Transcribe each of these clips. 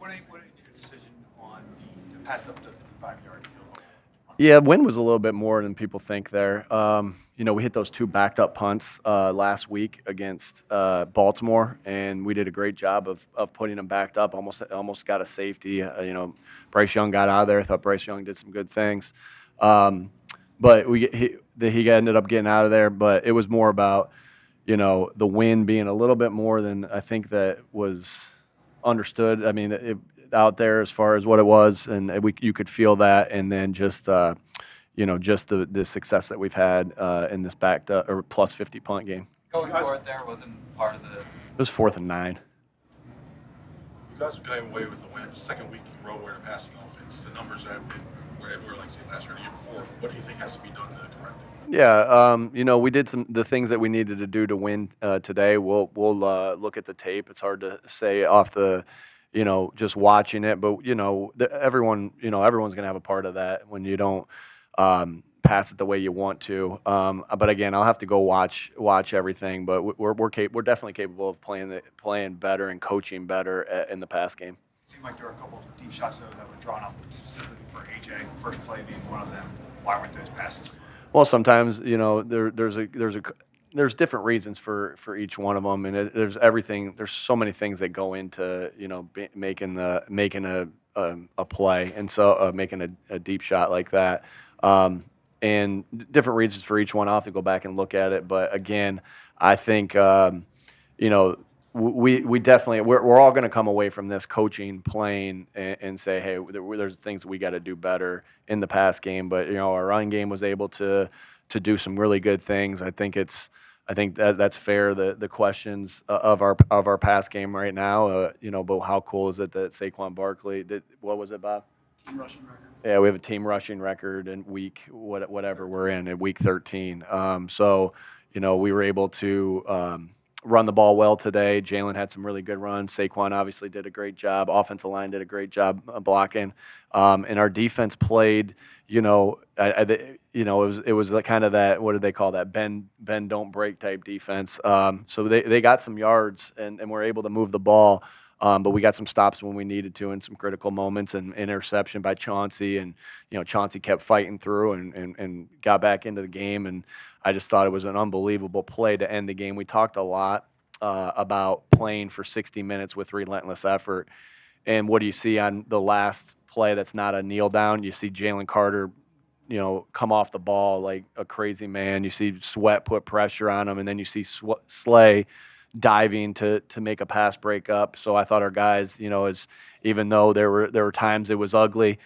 what ain't your decision on the pass up the 55-yard field goal? Yeah, wind was a little bit more than people think there. We hit those two backed-up punts last week against Baltimore, and we did a great job of putting them backed up. Almost got a safety. Bryce Young got out of there. I thought Bryce Young did some good things, but he ended up getting out of there. But it was more about the wind being a little bit more than I think that was understood. I mean, out there as far as what it was, and you could feel that, and then just just the success that we've had in this backed up or plus 50 punt game. Going forward, there wasn't part of the. It was 4th and 9. You guys are going away with the win, second week in a row where the passing offense, the numbers have been where they were like say last year or the year before. What do you think has to be done to correct it? Yeah, we did the things that we needed to do to win today. We'll look at the tape. It's hard to say off the just watching it, but everyone's going to have a part of that when you don't pass it the way you want to. But again, I'll have to go watch everything. But we're definitely capable of playing better and coaching better in the pass game. It seemed like there were a couple of deep shots that were drawn up specifically for AJ. First play being one of them. Why weren't those passes? Well, sometimes there's different reasons for each one of them, and there's everything. There's so many things that go into making a play, and so making a deep shot like that, and different reasons for each one. I'll have to go back and look at it, but again, I think we definitely we're all going to come away from this coaching, playing, and say, hey, there's things we got to do better in the pass game, but our run game was able to do some really good things. I think that's fair. The questions of our pass game right now, but how cool is it that Saquon Barkley did? What was it, Bob? Team rushing record. Yeah, we have a team rushing record in whatever we're in week 13. So we were able to run the ball well today. Jalen had some really good runs. Saquon obviously did a great job. Offensive line did a great job blocking, and our defense played. It was kind of that. What did they call that? Bend don't break type defense. So they got some yards and were able to move the ball. But we got some stops when we needed to in some critical moments, and interception by Chauncey, and Chauncey kept fighting through and got back into the game, and I just thought it was an unbelievable play to end the game. We talked a lot about playing for 60 minutes with relentless effort, and what do you see on the last play that's not a kneel down? You see Jalen Carter come off the ball like a crazy man. You see Sweat put pressure on him, and then you see Slay diving to make a pass break up. So I thought our guys, even though there were times it was ugly,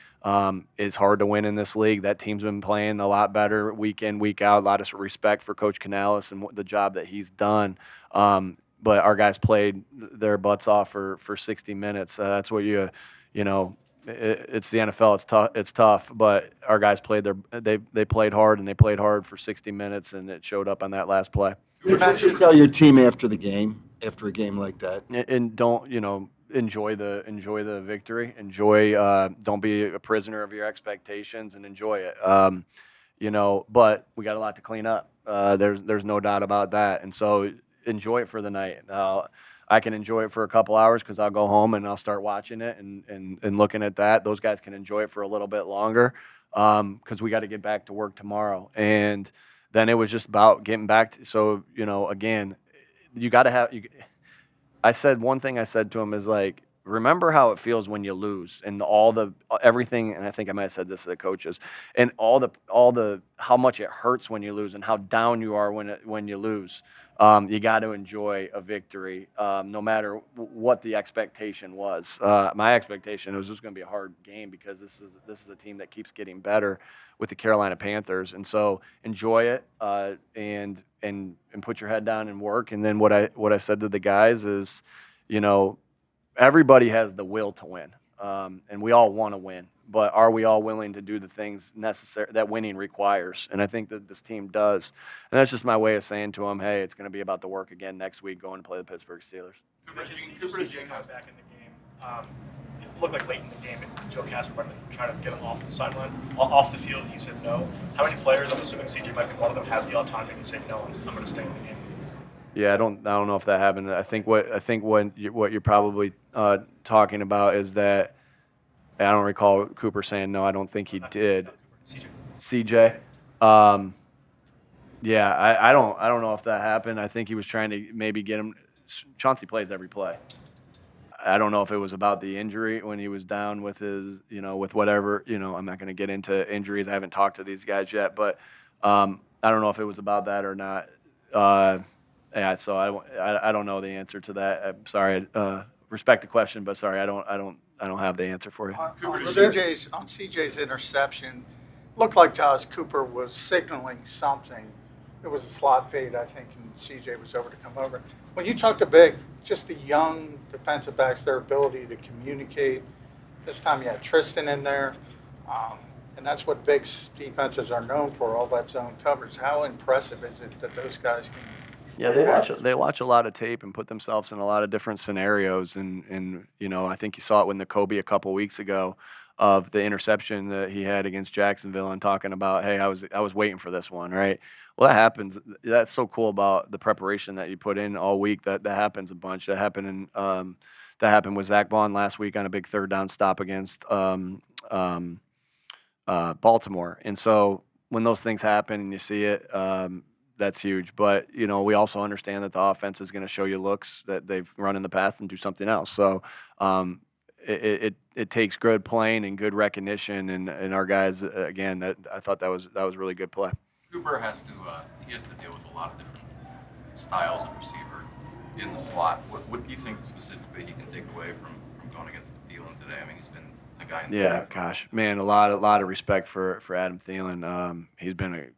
it's hard to win in this league. That team's been playing a lot better week in, week out. A lot of respect for Coach Canales and the job that he's done. But our guys played their butts off for 60 minutes. That's what it's the NFL. It's tough, but our guys they played hard, and they played hard for 60 minutes, and it showed up on that last play. What should you tell your team after a game like that? And don't enjoy the victory. Don't be a prisoner of your expectations, and enjoy it. But we got a lot to clean up. There's no doubt about that, and so enjoy it for the night. I can enjoy it for a couple hours because I'll go home and I'll start watching it and looking at that. Those guys can enjoy it for a little bit longer because we got to get back to work tomorrow. And then it was just about getting back to, so, again, you got to have, I said, one thing I said to him is like, remember how it feels when you lose and everything. And I think I might have said this to the coaches, and all the, how much it hurts when you lose and how down you are when you lose. You got to enjoy a victory, no matter what the expectation was. My expectation was this was going to be a hard game because this is a team that keeps getting better with the Carolina Panthers, and so enjoy it and put your head down and work. And then what I said to the guys is, everybody has the will to win, and we all want to win. But are we all willing to do the things necessary that winning requires? And I think that this team does. And that's just my way of saying to them, hey, it's going to be about the work again next week going to play the Pittsburgh Steelers. Cooper Jane comes back in the game. It looked like late in the game, Joe Casper might have been trying to get him off the sideline, off the field. He said no. How many players, I'm assuming CJ might be one of them, have the autonomy to say no, I'm going to stay in the game? Yeah, I don't know if that happened. I think what you're probably talking about is that I don't recall Cooper saying no. I don't think he did. CJ. Yeah, I don't know if that happened. I think he was trying to maybe get him. Chauncey plays every play. I don't know if it was about the injury when he was down with his, with whatever, I'm not going to get into injuries. I haven't talked to these guys yet, but I don't know if it was about that or not. Yeah, so I don't know the answer to that. I'm sorry. Respect the question, but sorry, I don't have the answer for you. On CJ's interception, looked like to us Cooper was signaling something. It was a slot fade, I think, and CJ was over to come over. When you talk to Big, just the young defensive backs, their ability to communicate. This time you had Tristan in there, and that's what Big's defenses are known for, all that zone coverage. How impressive is it that those guys can? Yeah, they watch a lot of tape and put themselves in a lot of different scenarios, and I think you saw it with Nakobe a couple weeks ago, of the interception that he had against Jacksonville, and talking about, hey, I was waiting for this one, right? Well, that happens. That's so cool about the preparation that you put in all week. That happens a bunch. That happened with Zach Vaughn last week on a big third down stop against Baltimore. And so when those things happen and you see it, that's huge. But we also understand that the offense is going to show you looks that they've run in the past and do something else. So it takes good playing and good recognition, and our guys, again, I thought that was really good play. Cooper has to deal with a lot of different styles of receiver in the slot. What do you think specifically he can take away from going against Thielen today? I mean, he's been a guy in the Yeah, gosh, man, a lot of respect for Adam Thielen. He's been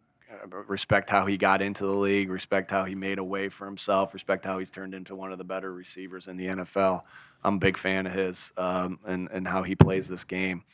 respect how he got into the league, respect how he made a way for himself, respect how he's turned into one of the better receivers in the NFL. I'm a big fan of his, and how he plays this game.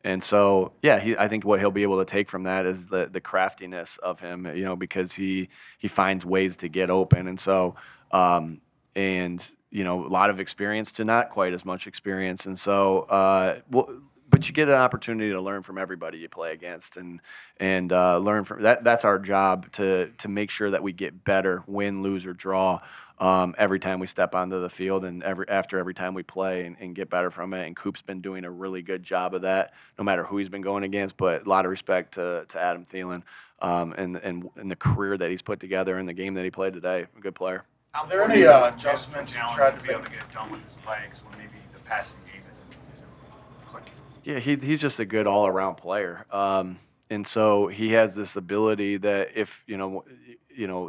And so, yeah, I think what he'll be able to take from that is the craftiness of him, because he finds ways to get open. And so, a lot of experience to not quite as much experience. And so, but you get an opportunity to learn from everybody you play against, and learn from that. That's our job, to make sure that we get better, win, lose, or draw, every time we step onto the field, and every time we play, and get better from it. And Coop's been doing a really good job of that, no matter who he's been going against. But a lot of respect to Adam Thielen, and the career that he's put together, and the game that he played today. A good player. Are there any adjustments you tried to be able to get done with his legs when maybe the passing game isn't clicking? Yeah, he's just a good all-around player, and so he has this ability that if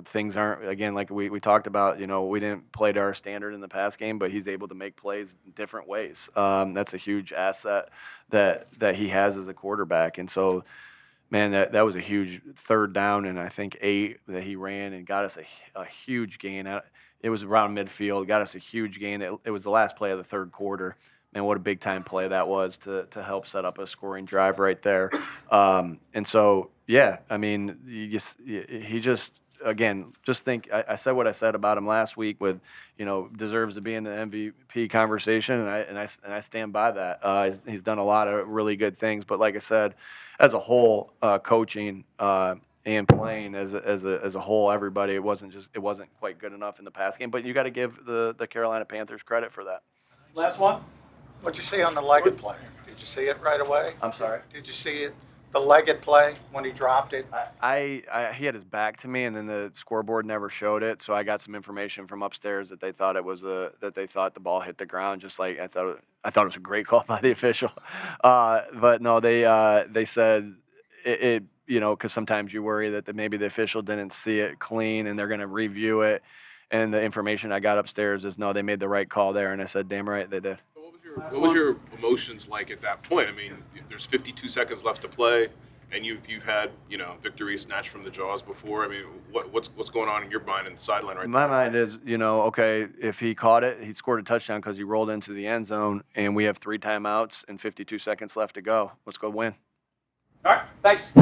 things aren't, again, like we talked about, we didn't play to our standard in the pass game, but he's able to make plays in different ways. That's a huge asset that he has as a quarterback, and so, man, that was a huge third down, and I think 8 that he ran and got us a huge gain. It was around midfield, got us a huge gain. It was the last play of the third quarter. Man, what a big-time play that was to help set up a scoring drive right there. And so, yeah, I mean, he just, again, just think, I said what I said about him last week with, deserves to be in the MVP conversation, and I stand by that. He's done a lot of really good things, but like I said, as a whole, coaching and playing as a whole, everybody, it wasn't quite good enough in the pass game, but you got to give the Carolina Panthers credit for that. Last one. What'd you see on the legged play? Did you see it right away? I'm sorry? Did you see it, the legged play, when he dropped it? He had his back to me, and then the scoreboard never showed it. So I got some information from upstairs that they thought the ball hit the ground. Just like I thought it was a great call by the official. But no, they said it because sometimes you worry that maybe the official didn't see it clean, and they're going to review it. And the information I got upstairs is no, they made the right call there, and I said, damn right they did. What was your emotions like at that point? I mean, there's 52 seconds left to play, and you've had victory snatched from the jaws before. I mean, what's going on in your mind in the sideline right now? My mind is, okay, if he caught it, he scored a touchdown because he rolled into the end zone, and we have 3 timeouts and 52 seconds left to go. Let's go win. All right, thanks.